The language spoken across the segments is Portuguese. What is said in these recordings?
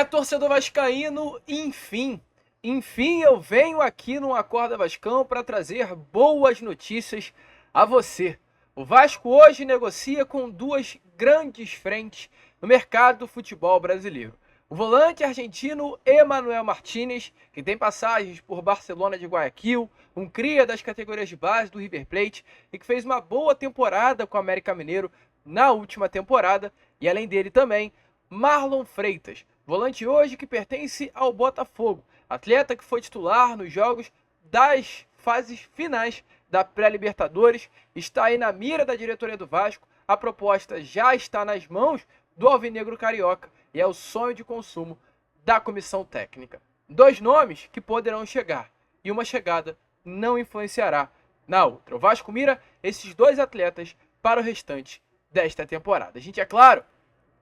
Torcedor vascaíno, enfim eu venho aqui no Acorda Vascão para trazer boas notícias a você. O Vasco hoje negocia com duas grandes frentes no mercado do futebol brasileiro. O volante argentino Emanuel Martínez, que tem passagens por Barcelona de Guayaquil, um cria das categorias de base do River Plate e que fez uma boa temporada com o América Mineiro na última temporada, e além dele também, Marlon Freitas, volante hoje que pertence ao Botafogo, atleta que foi titular nos jogos das fases finais da pré-Libertadores, está aí na mira da diretoria do Vasco, a proposta já está nas mãos do alvinegro carioca e é o sonho de consumo da comissão técnica. Dois nomes que poderão chegar e uma chegada não influenciará na outra. O Vasco mira esses dois atletas para o restante desta temporada. A gente, é claro,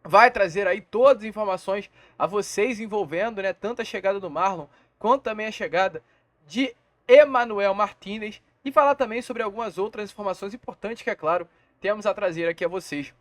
vai trazer aí todas as informações a vocês envolvendo, tanto a chegada do Marlon quanto também a chegada de Emanuel Martínez e falar também sobre algumas outras informações importantes que, é claro, temos a trazer aqui a vocês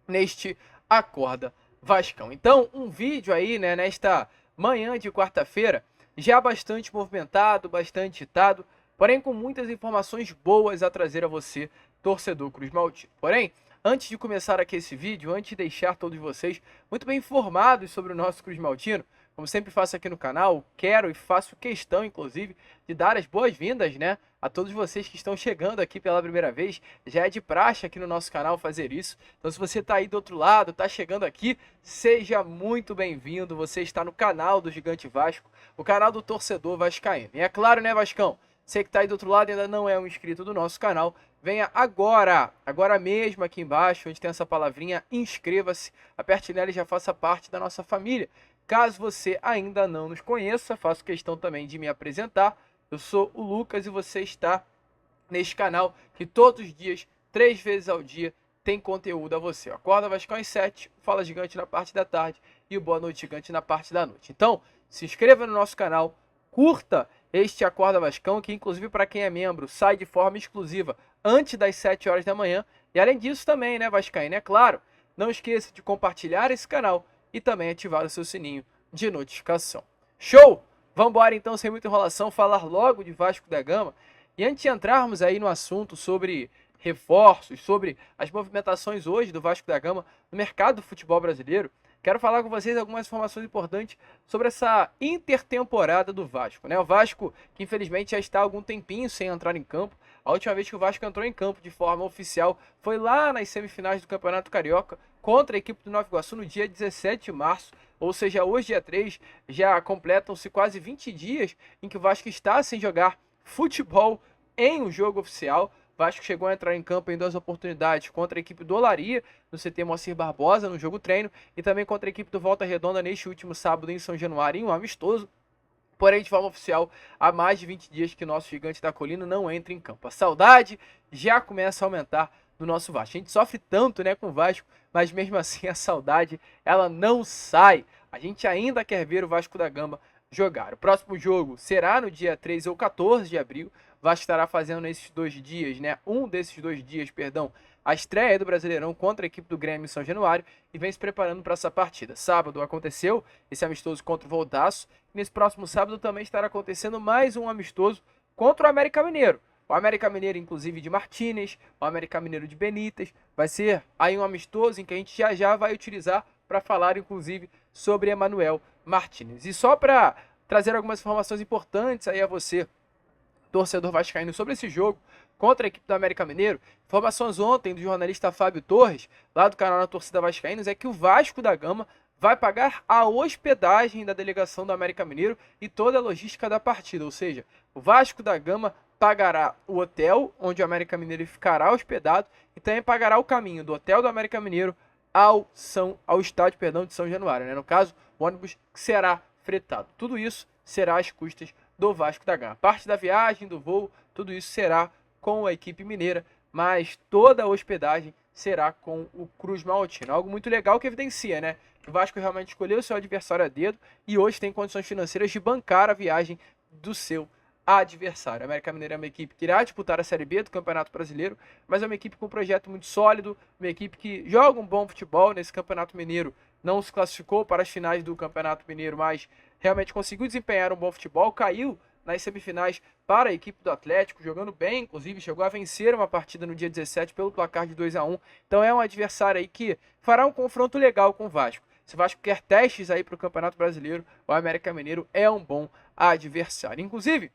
neste Acorda Vascão. Então, um vídeo aí, nesta manhã de quarta-feira, já bastante movimentado, bastante agitado, porém com muitas informações boas a trazer a você, torcedor Cruz Maltino. Porém, antes de começar aqui esse vídeo, antes de deixar todos vocês muito bem informados sobre o nosso Cruz Maltino, como sempre faço aqui no canal, quero e faço questão, inclusive, de dar as boas-vindas, a todos vocês que estão chegando aqui pela primeira vez. Já é de praxe aqui no nosso canal fazer isso. Então, se você está aí do outro lado, está chegando aqui, seja muito bem-vindo. Você está no canal do Gigante Vasco, o canal do torcedor vascaíno. E é claro, Vascão? Você que está aí do outro lado e ainda não é um inscrito do nosso canal, venha agora mesmo aqui embaixo, onde tem essa palavrinha, inscreva-se, aperte nela e já faça parte da nossa família. Caso você ainda não nos conheça, faço questão também de me apresentar. Eu sou o Lucas e você está neste canal que todos os dias, 3 vezes ao dia, tem conteúdo a você. Acorda Vascão às 7, Fala Gigante na parte da tarde e o Boa Noite Gigante na parte da noite. Então, se inscreva no nosso canal, curta este Acorda Vascão, que inclusive para quem é membro, sai de forma exclusiva antes das 7 horas da manhã. E além disso também, Vascaíno, é claro, não esqueça de compartilhar esse canal e também ativar o seu sininho de notificação. Show? Vamos embora então, sem muita enrolação, falar logo de Vasco da Gama. E antes de entrarmos aí no assunto sobre reforços, sobre as movimentações hoje do Vasco da Gama no mercado do futebol brasileiro, quero falar com vocês algumas informações importantes sobre essa intertemporada do Vasco. O Vasco, que infelizmente já está há algum tempinho sem entrar em campo. A última vez que o Vasco entrou em campo de forma oficial foi lá nas semifinais do Campeonato Carioca contra a equipe do Nova Iguaçu no dia 17 de março. Ou seja, hoje, dia 3, já completam-se quase 20 dias em que o Vasco está sem jogar futebol em um jogo oficial. O Vasco chegou a entrar em campo em 2 oportunidades contra a equipe do Olaria, no CT Moacir Barbosa, no jogo treino, e também contra a equipe do Volta Redonda neste último sábado em São Januário, em um amistoso. Porém, de forma oficial, há mais de 20 dias que o nosso Gigante da Colina não entra em campo. A saudade já começa a aumentar no nosso Vasco. A gente sofre tanto com o Vasco, mas mesmo assim a saudade ela não sai. A gente ainda quer ver o Vasco da Gama jogar. O próximo jogo será no dia 13 ou 14 de abril. O Vasco estará fazendo nesses 2 dias, um desses 2 dias, a estreia do Brasileirão contra a equipe do Grêmio em São Januário e vem se preparando para essa partida. Sábado aconteceu esse amistoso contra o Voltaço. Nesse próximo sábado também estará acontecendo mais um amistoso contra o América Mineiro. O América Mineiro, inclusive, de Martínez, o América Mineiro de Benítez. Vai ser aí um amistoso em que a gente já vai utilizar para falar, inclusive, sobre Emanuel Martínez. E só para trazer algumas informações importantes aí a você, torcedor vascaíno, sobre esse jogo contra a equipe do América Mineiro. Informações ontem do jornalista Fábio Torres, lá do canal da Torcida Vascaínos, é que o Vasco da Gama vai pagar a hospedagem da delegação do América Mineiro e toda a logística da partida. Ou seja, o Vasco da Gama pagará o hotel onde o América Mineiro ficará hospedado e também pagará o caminho do hotel do América Mineiro ao estádio de São Januário. No caso, o ônibus será fretado. Tudo isso será às custas do Vasco da Gama. Parte da viagem, do voo, tudo isso será com a equipe mineira, mas toda a hospedagem será com o Cruz Maltino. Algo muito legal que evidencia, que o Vasco realmente escolheu o seu adversário a dedo e hoje tem condições financeiras de bancar a viagem do seu adversário. A América Mineiro é uma equipe que irá disputar a Série B do Campeonato Brasileiro, mas é uma equipe com um projeto muito sólido, uma equipe que joga um bom futebol nesse Campeonato Mineiro. não se classificou para as finais do Campeonato Mineiro, mas realmente conseguiu desempenhar um bom futebol, caiu nas semifinais para a equipe do Atlético, jogando bem, inclusive chegou a vencer uma partida no dia 17 pelo placar de 2-1. Então é um adversário aí que fará um confronto legal com o Vasco. Se o Vasco quer testes aí para o Campeonato Brasileiro, o América Mineiro é um bom adversário. Inclusive,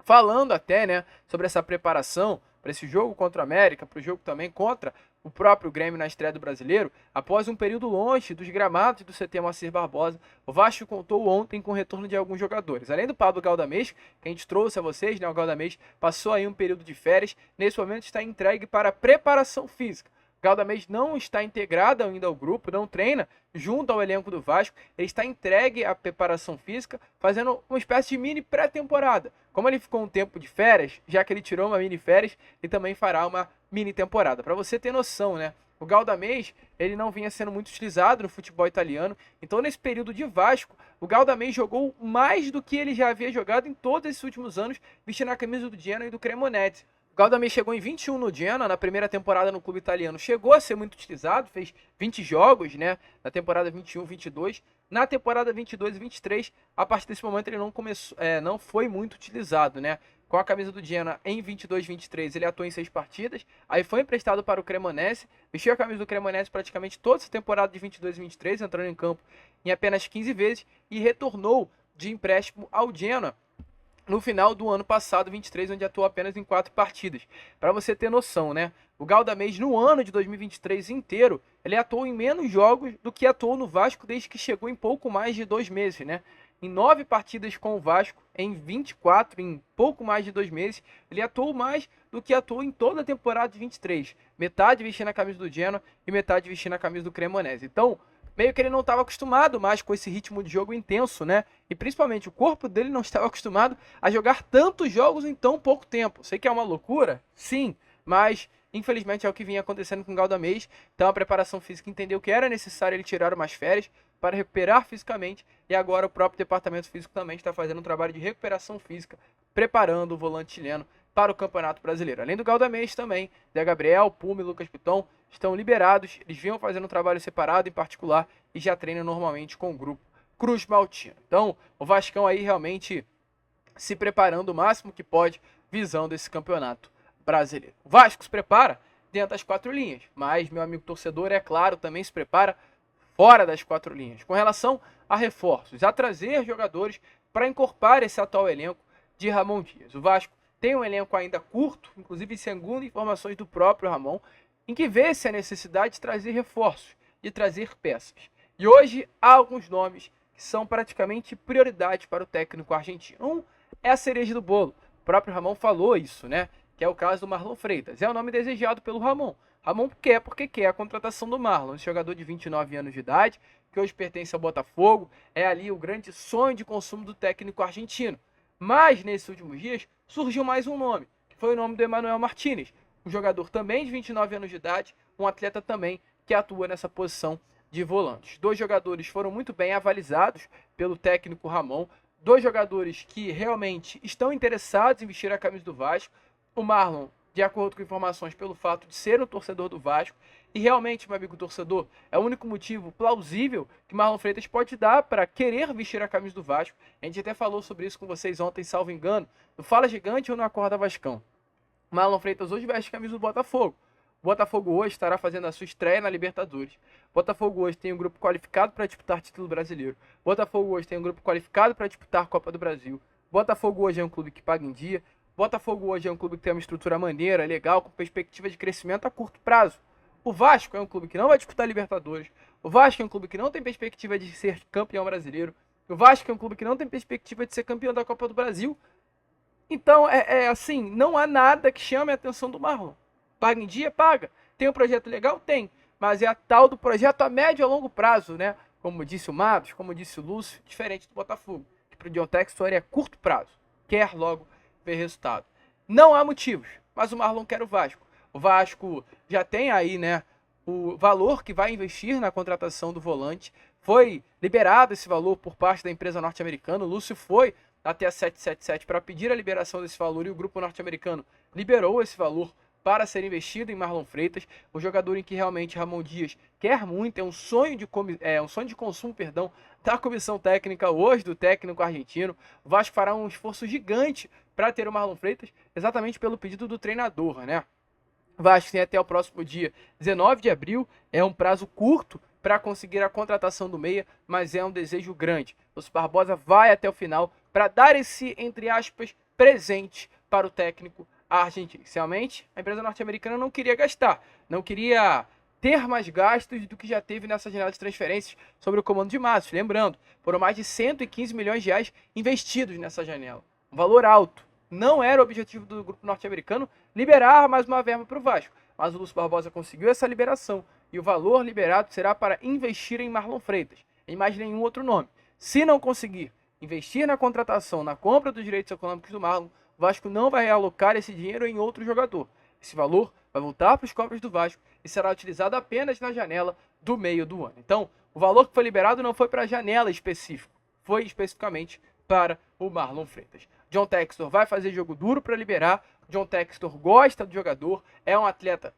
falando até, né, sobre essa preparação para esse jogo contra o América, para o jogo também contra o próprio Grêmio na estreia do Brasileiro, após um período longe dos gramados do CT Moacir Barbosa, o Vasco contou ontem com o retorno de alguns jogadores. Além do Pablo Galdamés, que a gente trouxe a vocês, né, o Galdamés passou aí um período de férias, nesse momento está entregue para preparação física. Galdamés não está integrado ainda ao grupo, não treina junto ao elenco do Vasco, ele está entregue à preparação física, fazendo uma espécie de mini pré-temporada. Como ele ficou um tempo de férias, já que ele tirou uma mini férias, ele também fará uma mini temporada. Para você ter noção, né? O Galdamés, ele não vinha sendo muito utilizado no futebol italiano, então nesse período de Vasco, o Galdamés jogou mais do que ele já havia jogado em todos esses últimos anos, vestindo a camisa do Genoa e do Cremonese. O Galdamés chegou em 21 no Genoa, na primeira temporada no clube italiano. Chegou a ser muito utilizado, fez 20 jogos, né, na temporada 21-22. Na temporada 22 e 23, a partir desse momento ele não foi muito utilizado, né? Com a camisa do Genoa em 22-23, ele atuou em 6 partidas. Aí foi emprestado para o Cremonese, vestiu a camisa do Cremonese praticamente toda essa temporada de 22 e 23, entrando em campo em apenas 15 vezes e retornou de empréstimo ao Genoa no final do ano passado, 23, onde atuou apenas em 4 partidas. Para você ter noção, né? O Galdamés, no ano de 2023 inteiro, ele atuou em menos jogos do que atuou no Vasco desde que chegou em pouco mais de 2 meses, né? Em 9 partidas com o Vasco, em 24, em pouco mais de 2 meses, ele atuou mais do que atuou em toda a temporada de 23. Metade vestindo a camisa do Genoa e metade vestindo a camisa do Cremonese. Então, meio que ele não estava acostumado mais com esse ritmo de jogo intenso, né? E principalmente o corpo dele não estava acostumado a jogar tantos jogos em tão pouco tempo. Sei que é uma loucura, sim, mas infelizmente é o que vinha acontecendo com o Galdamés. Então a preparação física entendeu que era necessário ele tirar umas férias para recuperar fisicamente, e agora o próprio departamento físico também está fazendo um trabalho de recuperação física, preparando o volante chileno para o Campeonato Brasileiro. Além do Galdamés também, Zé Gabriel, Puma e Lucas Piton estão liberados, eles vinham fazendo um trabalho separado em particular e já treinam normalmente com o grupo Cruz Maltino. Então, o Vascão aí realmente se preparando o máximo que pode, visando esse Campeonato Brasileiro. O Vasco se prepara dentro das 4 linhas, mas meu amigo torcedor, é claro, também se prepara fora das 4 linhas, com relação a reforços, a trazer jogadores para encorpar esse atual elenco de Ramon Dias. O Vasco tem um elenco ainda curto, inclusive segundo informações do próprio Ramon, em que vê-se a necessidade de trazer reforços, de trazer peças. E hoje há alguns nomes que são praticamente prioridade para o técnico argentino. Um é a cereja do bolo. O próprio Ramon falou isso, né? Que é o caso do Marlon Freitas. É o nome desejado pelo Ramon. Ramon quer porque quer a contratação do Marlon, um jogador de 29 anos de idade, que hoje pertence ao Botafogo, é ali o grande sonho de consumo do técnico argentino. Mas, nesses últimos dias, surgiu mais um nome, que foi o nome do Emmanuel Martinez, um jogador também de 29 anos de idade, um atleta também que atua nessa posição de volantes. 2 jogadores foram muito bem avalizados pelo técnico Ramon, 2 jogadores que realmente estão interessados em vestir a camisa do Vasco. O Marlon, de acordo com informações, pelo fato de ser um torcedor do Vasco, e realmente, meu amigo torcedor, é o único motivo plausível que Marlon Freitas pode dar para querer vestir a camisa do Vasco. A gente até falou sobre isso com vocês ontem, salvo engano, no Fala Gigante ou no Acorda Vascão. Marlon Freitas hoje veste a camisa do Botafogo. O Botafogo hoje estará fazendo a sua estreia na Libertadores. O Botafogo hoje tem um grupo qualificado para disputar título brasileiro. O Botafogo hoje tem um grupo qualificado para disputar a Copa do Brasil. O Botafogo hoje é um clube que paga em dia. O Botafogo hoje é um clube que tem uma estrutura maneira, legal, com perspectiva de crescimento a curto prazo. O Vasco é um clube que não vai disputar Libertadores. O Vasco é um clube que não tem perspectiva de ser campeão brasileiro. O Vasco é um clube que não tem perspectiva de ser campeão da Copa do Brasil. Então, assim, não há nada que chame a atenção do Marlon. Paga em dia? Paga. Tem um projeto legal? Tem. Mas é a tal do projeto a médio e a longo prazo, né? Como disse o Matos, como disse o Lúcio, diferente do Botafogo. Que para o John Textor é curto prazo. Quer logo ver resultado. Não há motivos, mas o Marlon quer o Vasco. O Vasco já tem aí, né, o valor que vai investir na contratação do volante. Foi liberado esse valor por parte da empresa norte-americana. O Lúcio foi até a 777 para pedir a liberação desse valor e o grupo norte-americano liberou esse valor para ser investido em Marlon Freitas, o jogador em que realmente Ramon Dias quer muito, é um sonho de consumo, da comissão técnica hoje, do técnico argentino. O Vasco fará um esforço gigante para ter o Marlon Freitas, exatamente pelo pedido do treinador, né? O Vasco tem até o próximo dia 19 de abril, é um prazo curto para conseguir a contratação do meia, mas é um desejo grande. O Lúcio Barbosa vai até o final para dar esse, entre aspas, presente para o técnico argentino. Inicialmente, a empresa norte-americana não queria gastar, não queria ter mais gastos do que já teve nessa janela de transferências sobre o comando de Matos. Lembrando, foram mais de 115 milhões de reais investidos nessa janela. Um valor alto. Não era o objetivo do grupo norte-americano liberar mais uma verba para o Vasco, mas o Lúcio Barbosa conseguiu essa liberação e o valor liberado será para investir em Marlon Freitas, em mais nenhum outro nome. Se não conseguir investir na contratação, na compra dos direitos econômicos do Marlon, o Vasco não vai alocar esse dinheiro em outro jogador. Esse valor vai voltar para os cofres do Vasco e será utilizado apenas na janela do meio do ano. Então, o valor que foi liberado não foi para a janela específica, foi especificamente para o Marlon Freitas. John Textor vai fazer jogo duro para liberar. John Textor gosta do jogador, é um atleta,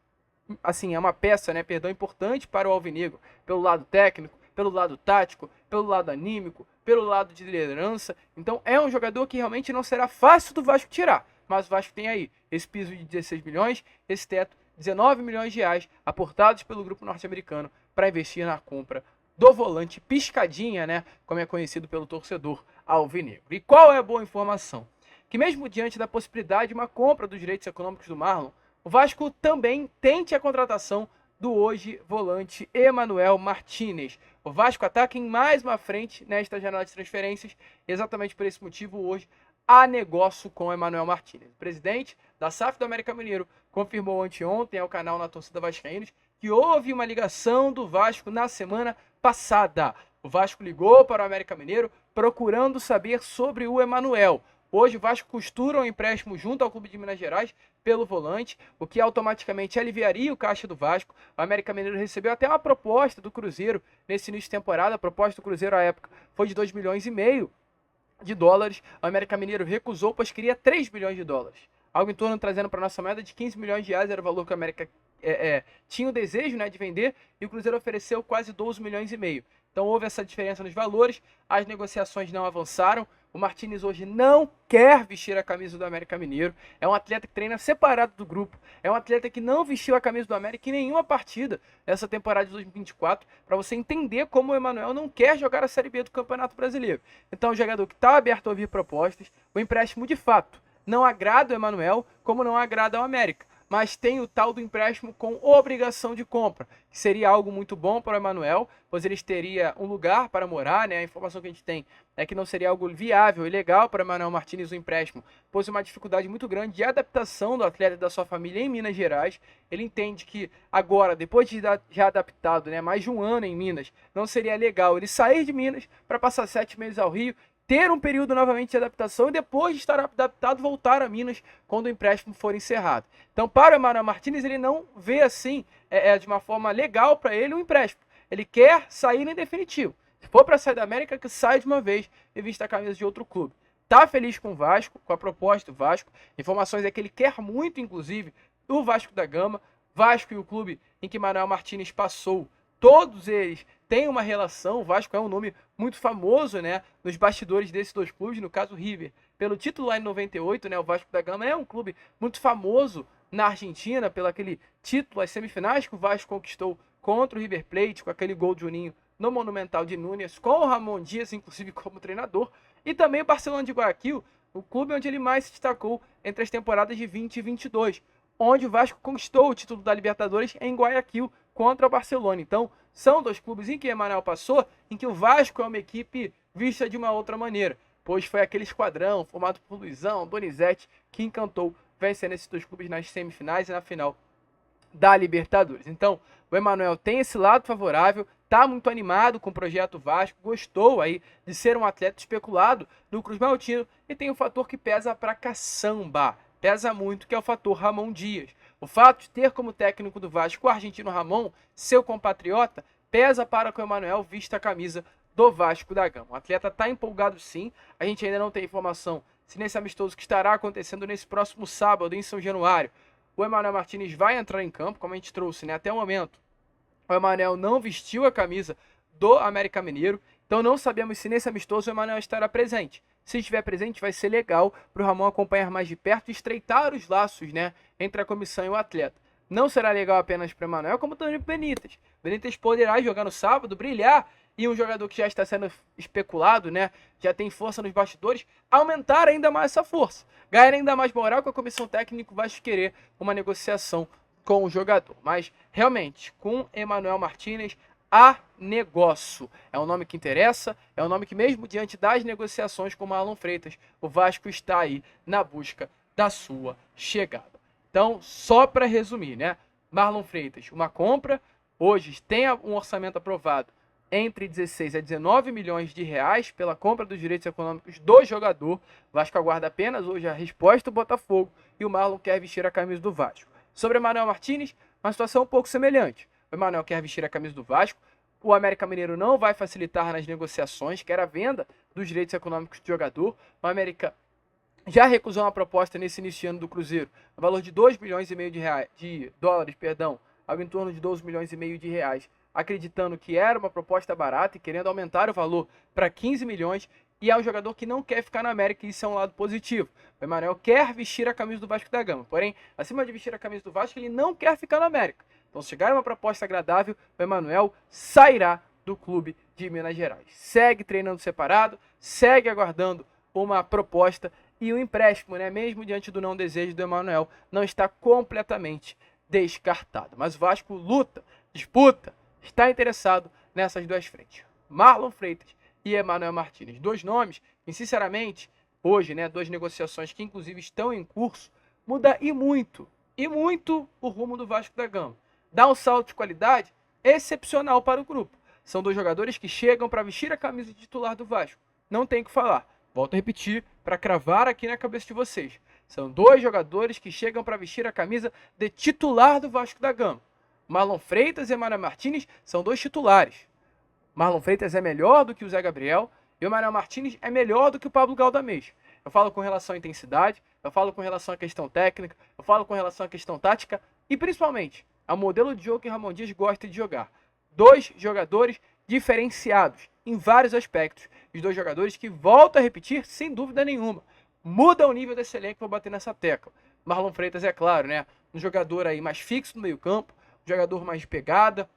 assim, é uma peça, né, importante para o Alvinegro, pelo lado técnico, pelo lado tático, pelo lado anímico, pelo lado de liderança. Então é um jogador que realmente não será fácil do Vasco tirar, mas o Vasco tem aí esse piso de 16 milhões, esse teto 19 milhões de reais aportados pelo grupo norte-americano para investir na compra do volante Piscadinha, né, como é conhecido pelo torcedor alvinegro. E qual é a boa informação? Que mesmo diante da possibilidade de uma compra dos direitos econômicos do Marlon, o Vasco também tente a contratação do hoje volante Emanuel Martinez. O Vasco ataca em mais uma frente nesta janela de transferências, exatamente por esse motivo hoje há negócio com Emanuel Martinez. O presidente da SAF do América Mineiro confirmou anteontem ao canal Na Torcida Vascaínos que houve uma ligação do Vasco na semana passada. O Vasco ligou para o América Mineiro procurando saber sobre o Emanuel. Hoje o Vasco costura um empréstimo junto ao Clube de Minas Gerais pelo volante, o que automaticamente aliviaria o caixa do Vasco. O América Mineiro recebeu até uma proposta do Cruzeiro nesse início de temporada. A proposta do Cruzeiro à época foi de 2,5 milhões de dólares. O América Mineiro recusou, pois queria 3 milhões de dólares. Algo em torno, trazendo para a nossa moeda, de 15 milhões de reais era o valor que o América tinha o desejo, né, de vender, e o Cruzeiro ofereceu quase 12 milhões e meio. Então houve essa diferença nos valores, as negociações não avançaram. O Martinez hoje não quer vestir a camisa do América Mineiro. É um atleta que treina separado do grupo. É um atleta que não vestiu a camisa do América em nenhuma partida nessa temporada de 2024, para você entender como o Emanuel não quer jogar a Série B do Campeonato Brasileiro. Então é um jogador que está aberto a ouvir propostas. O empréstimo, de fato, não agrada o Emanuel, como não agrada ao América. Mas tem o tal do empréstimo com obrigação de compra, que seria algo muito bom para o Emanuel, pois eles teriam um lugar para morar, né? A informação que a gente tem é que não seria algo viável e legal para o Emanuel Martinez o empréstimo, pois uma dificuldade muito grande de adaptação do atleta e da sua família em Minas Gerais. Ele entende que agora, depois de já adaptado, né, mais de um ano em Minas, não seria legal ele sair de Minas para passar 7 meses ao Rio, ter um período novamente de adaptação e depois de estar adaptado voltar a Minas quando o empréstimo for encerrado. Então, para o Emanuel Martinez, ele não vê assim de uma forma legal para ele o empréstimo. Ele quer sair em definitivo. Se for para sair da América, que saia de uma vez e vista a camisa de outro clube. Tá feliz com o Vasco, com a proposta do Vasco. Informações é que ele quer muito, inclusive, o Vasco da Gama. Vasco e o clube em que Emanuel Martinez passou, todos eles têm uma relação. O Vasco é um nome muito famoso, né, nos bastidores desses dois clubes, no caso o River, pelo título lá em 98, né, o Vasco da Gama é um clube muito famoso na Argentina, pelo aquele título, as semifinais que o Vasco conquistou contra o River Plate, com aquele gol de Juninho no Monumental de Núñez, com o Ramon Dias, inclusive, como treinador, e também o Barcelona de Guayaquil, o clube onde ele mais se destacou entre as temporadas de 20 e 22, onde o Vasco conquistou o título da Libertadores em Guayaquil contra o Barcelona. Então, são dois clubes em que Emanuel passou, em que o Vasco é uma equipe vista de uma outra maneira, pois foi aquele esquadrão formado por Luizão, Donizete, que encantou vencendo esses dois clubes nas semifinais e na final da Libertadores. Então, o Emanuel tem esse lado favorável, está muito animado com o projeto Vasco, gostou aí de ser um atleta especulado no Cruz Maltino, e tem um fator que pesa pra caçamba, pesa muito, que é o fator Ramon Dias. O fato de ter como técnico do Vasco o argentino Ramon, seu compatriota, pesa para que o Emanuel vista a camisa do Vasco da Gama. O atleta está empolgado sim, a gente ainda não tem informação se nesse amistoso que estará acontecendo nesse próximo sábado em São Januário, o Emmanuel Martinez vai entrar em campo, como a gente trouxe, né? Até o momento, o Emmanuel não vestiu a camisa do América Mineiro, então não sabemos se nesse amistoso o Emmanuel estará presente. Se estiver presente, vai ser legal para o Ramon acompanhar mais de perto e estreitar os laços, né, entre a comissão e o atleta. Não será legal apenas para o Emmanuel, como também para o Benítez. Benítez poderá jogar no sábado, brilhar, e um jogador que já está sendo especulado, né, já tem força nos bastidores, aumentar ainda mais essa força. Ganhar ainda mais moral com a comissão técnica vai querer uma negociação com o jogador. Mas, realmente, com Emmanuel Martinez, há negócio. É um nome que interessa, é um nome que mesmo diante das negociações com o Marlon Freitas, o Vasco está aí na busca da sua chegada. Então, só para resumir, né? Marlon Freitas, uma compra, hoje tem um orçamento aprovado entre 16 a 19 milhões de reais pela compra dos direitos econômicos do jogador. O Vasco aguarda apenas hoje a resposta do Botafogo e o Marlon quer vestir a camisa do Vasco. Sobre Emmanuel Martinez, uma situação um pouco semelhante. O Emmanuel quer vestir a camisa do Vasco, o América Mineiro não vai facilitar nas negociações, quer a venda dos direitos econômicos do jogador. O América já recusou uma proposta nesse início de ano do Cruzeiro, no valor de 2 milhões e meio de dólares, algo em torno de 12 milhões e meio de reais, acreditando que era uma proposta barata e querendo aumentar o valor para 15 milhões, e é um jogador que não quer ficar na América, e isso é um lado positivo. O Emmanuel quer vestir a camisa do Vasco da Gama, porém, acima de vestir a camisa do Vasco, ele não quer ficar na América. Então, se chegar uma proposta agradável, o Emmanuel sairá do clube de Minas Gerais. Segue treinando separado, segue aguardando uma proposta, e o empréstimo, né, mesmo diante do não desejo do Emmanuel, não está completamente descartado. Mas o Vasco luta, disputa, está interessado nessas duas frentes. Marlon Freitas e Emmanuel Martinez. Dois nomes que, sinceramente, hoje, né, duas negociações que inclusive estão em curso, muda e muito o rumo do Vasco da Gama. Dá um salto de qualidade excepcional para o grupo. São dois jogadores que chegam para vestir a camisa de titular do Vasco. Não tem o que falar. Volto a repetir para cravar aqui na cabeça de vocês. São dois jogadores que chegam para vestir a camisa de titular do Vasco da Gama. Marlon Freitas e Emmanuel Martinez são dois titulares. Marlon Freitas é melhor do que o Zé Gabriel e o Emmanuel Martinez é melhor do que o Pablo Galdamez. Eu falo com relação à intensidade, eu falo com relação à questão técnica, eu falo com relação à questão tática e principalmente ao modelo de jogo que Ramon Dias gosta de jogar. Dois jogadores diferenciados em vários aspectos. Os dois jogadores que, volto a repetir, sem dúvida nenhuma, mudam o nível desse elenco, vou bater nessa tecla. Marlon Freitas, é claro, né? Um jogador aí mais fixo no meio campo, um jogador mais de pegada,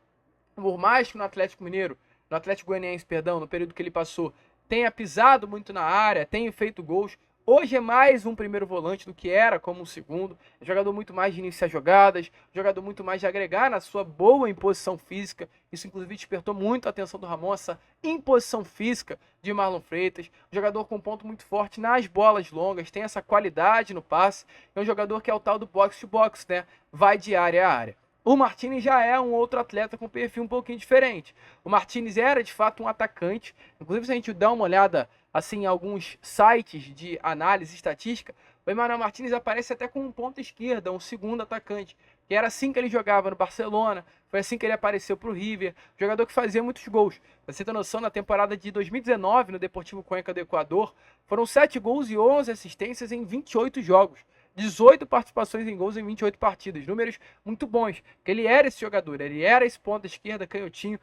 por mais que no Atlético Goianiense, no período que ele passou, tenha pisado muito na área, tenha feito gols. Hoje é mais um primeiro volante do que era como um segundo. É um jogador muito mais de iniciar jogadas, um jogador muito mais de agregar na sua boa imposição física. Isso, inclusive, despertou muito a atenção do Ramon, essa imposição física de Marlon Freitas. Um jogador com ponto muito forte nas bolas longas, tem essa qualidade no passe. É um jogador que é o tal do box-to-box, né? Vai de área a área. O Martinez já é um outro atleta com perfil um pouquinho diferente. O Martinez era, de fato, um atacante. Inclusive, se a gente dá uma olhada assim, em alguns sites de análise estatística, o Emmanuel Martinez aparece até com um ponta esquerda, um segundo atacante. Que era assim que ele jogava no Barcelona, foi assim que ele apareceu para o River. Jogador que fazia muitos gols. Pra você ter noção, na temporada de 2019, no Deportivo Cuenca do Equador, foram 7 gols e 11 assistências em 28 jogos. 18 participações em gols em 28 partidas, números muito bons, que ele era esse jogador, ele era esse ponta esquerda, canhotinho,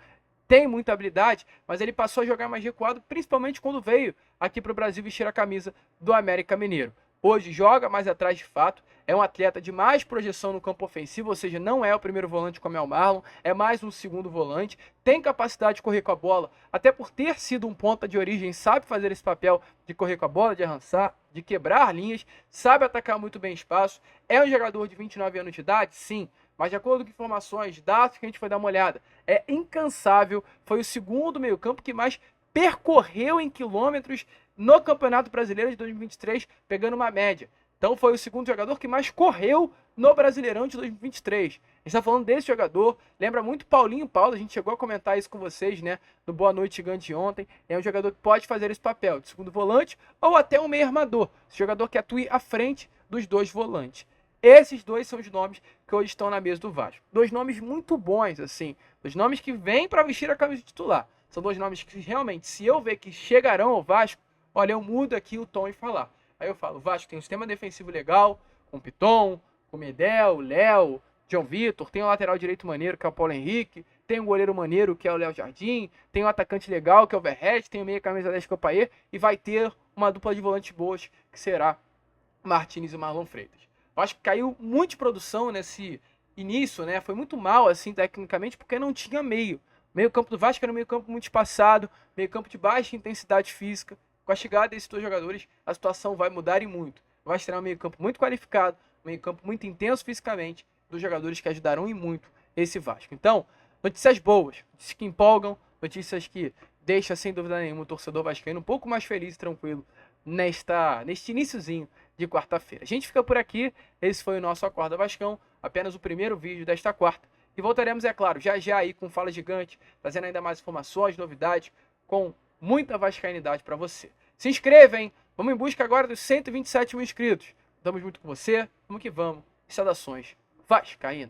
tem muita habilidade, mas ele passou a jogar mais recuado, principalmente quando veio aqui para o Brasil vestir a camisa do América Mineiro. Hoje joga mais atrás de fato, é um atleta de mais projeção no campo ofensivo, ou seja, não é o primeiro volante como é o Marlon, é mais um segundo volante, tem capacidade de correr com a bola, até por ter sido um ponta de origem, sabe fazer esse papel de correr com a bola, de avançar, de quebrar linhas, sabe atacar muito bem espaço, é um jogador de 29 anos de idade, sim, mas de acordo com informações, dados que a gente foi dar uma olhada, é incansável, foi o segundo meio-campo que mais percorreu em quilômetros no Campeonato Brasileiro de 2023, pegando uma média. Então foi o segundo jogador que mais correu no Brasileirão de 2023. A gente está falando desse jogador, lembra muito Paulinho Paulo, a gente chegou a comentar isso com vocês, né, no Boa Noite Gigante ontem. É um jogador que pode fazer esse papel de segundo volante ou até um meio armador, esse jogador que atue à frente dos dois volantes. Esses dois são os nomes que hoje estão na mesa do Vasco. Dois nomes muito bons, assim, dois nomes que vêm para vestir a camisa titular. São dois nomes que realmente, se eu ver que chegarão ao Vasco, olha, eu mudo aqui o tom e falar. Aí eu falo, o Vasco tem um sistema defensivo legal, com Piton, com o Medel, Léo, João Vitor, tem o lateral direito maneiro, que é o Paulo Henrique, tem o goleiro maneiro, que é o Léo Jardim, tem o atacante legal, que é o Verratti, tem o meia camisa 10, que é o Payet, e vai ter uma dupla de volantes boas, que será Martínez e Marlon Freitas. Eu acho que caiu muito de produção nesse início, né? Foi muito mal, assim, tecnicamente, porque não tinha meio. Meio campo do Vasco era um meio campo muito espaçado, meio campo de baixa intensidade física. Com a chegada desses dois jogadores, a situação vai mudar e muito. Vai ter um meio campo muito qualificado, um meio campo muito intenso fisicamente, dos jogadores que ajudarão e muito esse Vasco. Então, notícias boas, notícias que empolgam, notícias que deixam, sem dúvida nenhuma, o torcedor vascaíno um pouco mais feliz e tranquilo neste iniciozinho de quarta-feira. A gente fica por aqui, esse foi o nosso Acorda Vascão, apenas o primeiro vídeo desta quarta, e voltaremos, é claro, já aí com Fala Gigante, trazendo ainda mais informações, novidades, com muita vascainidade para você. Se inscreva, hein? Vamos em busca agora dos 127 mil inscritos. Estamos junto com você, vamos que vamos, e saudações vascaínas.